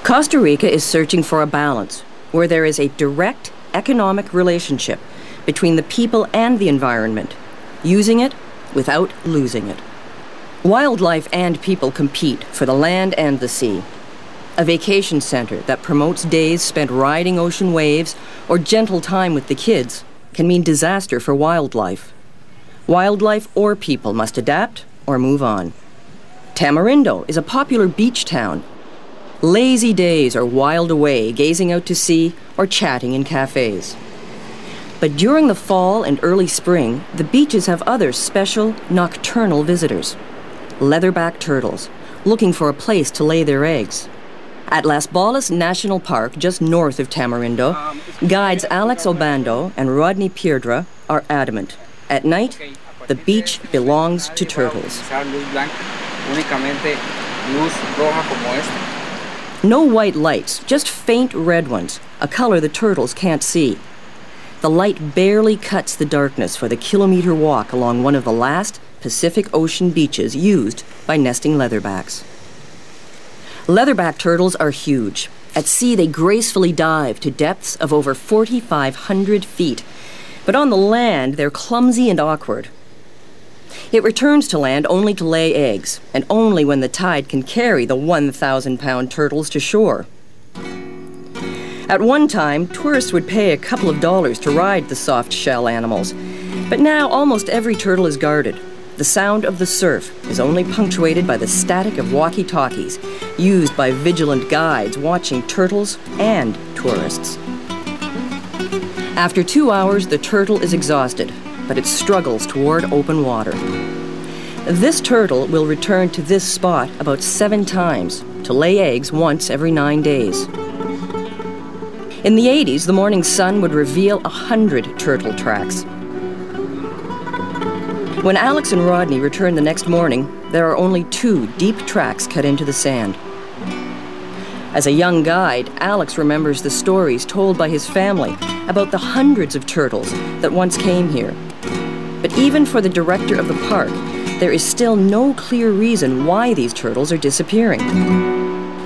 Costa Rica is searching for a balance where there is a direct economic relationship between the people and the environment, using it without losing it. Wildlife and people compete for the land and the sea. A vacation center that promotes days spent riding ocean waves or gentle time with the kids can mean disaster for wildlife. Wildlife or people must adapt or move on. Tamarindo is a popular beach town. Lazy days are whiled away gazing out to sea or chatting in cafes. But during the fall and early spring, the beaches have other special nocturnal visitors. Leatherback turtles, looking for a place to lay their eggs. At Las Balas National Park, just north of Tamarindo, guides Alex Obando and Rodney Piedra are adamant. At night, the beach belongs to turtles. No white lights, just faint red ones, a color the turtles can't see. The light barely cuts the darkness for the kilometer walk along one of the last Pacific Ocean beaches used by nesting leatherbacks. Leatherback turtles are huge. At sea, they gracefully dive to depths of over 4,500 feet. But on the land, they're clumsy and awkward. It returns to land only to lay eggs, and only when the tide can carry the 1,000-pound turtles to shore. At one time, tourists would pay a couple of dollars to ride the soft shell animals. But now almost every turtle is guarded. The sound of the surf is only punctuated by the static of walkie-talkies, used by vigilant guides watching turtles and tourists. After 2 hours, the turtle is exhausted, but it struggles toward open water. This turtle will return to this spot about 7 times to lay eggs once every 9 days. In the 80s, the morning sun would reveal 100 turtle tracks. When Alex and Rodney return the next morning, there are only 2 deep tracks cut into the sand. As a young guide, Alex remembers the stories told by his family about the hundreds of turtles that once came here. But even for the director of the park, there is still no clear reason why these turtles are disappearing.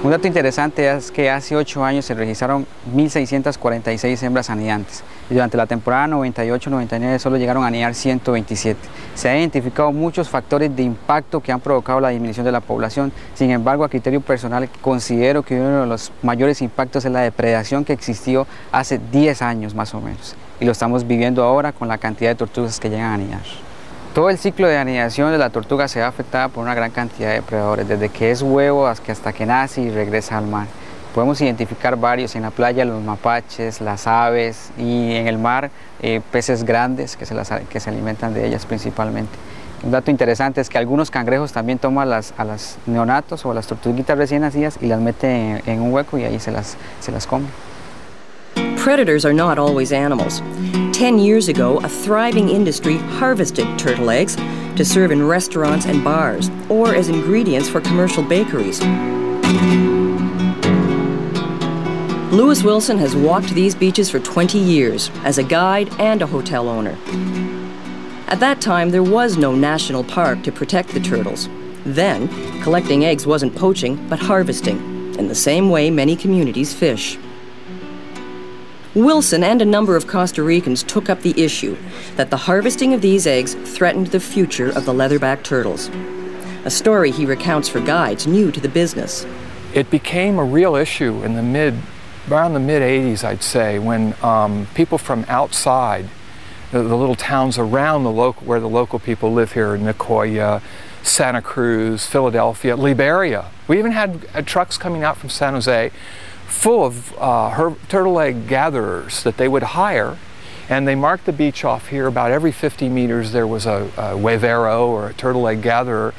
Un dato interesante es que hace 8 años se registraron 1,646 hembras anidantes y durante la temporada 98-99 solo llegaron a anidar 127. Se han identificado muchos factores de impacto que han provocado la disminución de la población. Sin embargo, a criterio personal, considero que uno de los mayores impactos es la depredación que existió hace 10 años más o menos. Y lo estamos viviendo ahora con la cantidad de tortugas que llegan a anidar. Todo el ciclo de anidación de la tortuga se ve afectada por una gran cantidad de depredadores, desde que es huevo hasta que nace y regresa al mar. Podemos identificar varios en la playa, los mapaches, las aves, y en el mar peces grandes que se alimentan de ellas principalmente. Un dato interesante es que algunos cangrejos también toman a las neonatos o las tortuguitas recién nacidas y las meten en un hueco y ahí se las comen. Predators are not always animals. 10 years ago, a thriving industry harvested turtle eggs to serve in restaurants and bars, or as ingredients for commercial bakeries. Lewis Wilson has walked these beaches for 20 years as a guide and a hotel owner. At that time, there was no national park to protect the turtles. Then, collecting eggs wasn't poaching, but harvesting, in the same way many communities fish. Wilson and a number of Costa Ricans took up the issue that the harvesting of these eggs threatened the future of the leatherback turtles. A story he recounts for guides new to the business. It became a real issue in around the mid-'80s, I'd say, when people from outside, the little towns around where the local people live here, Nicoya, Santa Cruz, Philadelphia, Liberia. We even had trucks coming out from San Jose full of turtle egg gatherers that they would hire, and they marked the beach off here. About every 50 meters there was a huevero or a turtle egg gatherer,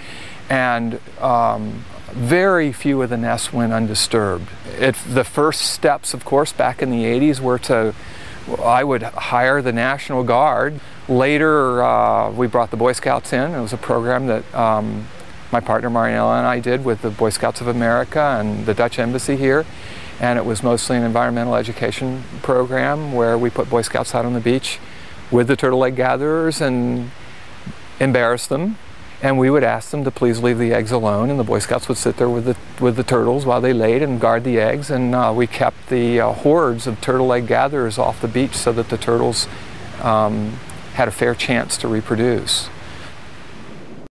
and very few of the nests went undisturbed. The first steps, of course, back in the 80s were I would hire the National Guard. Later, we brought the Boy Scouts in. It was a program that my partner Marianella and I did with the Boy Scouts of America and the Dutch Embassy here. And it was mostly an environmental education program where we put Boy Scouts out on the beach with the turtle egg gatherers and embarrassed them And we would ask them to please leave the eggs alone, and the Boy Scouts would sit there with the turtles while they laid and guard the eggs, and we kept the hordes of turtle egg gatherers off the beach so that the turtles had a fair chance to reproduce.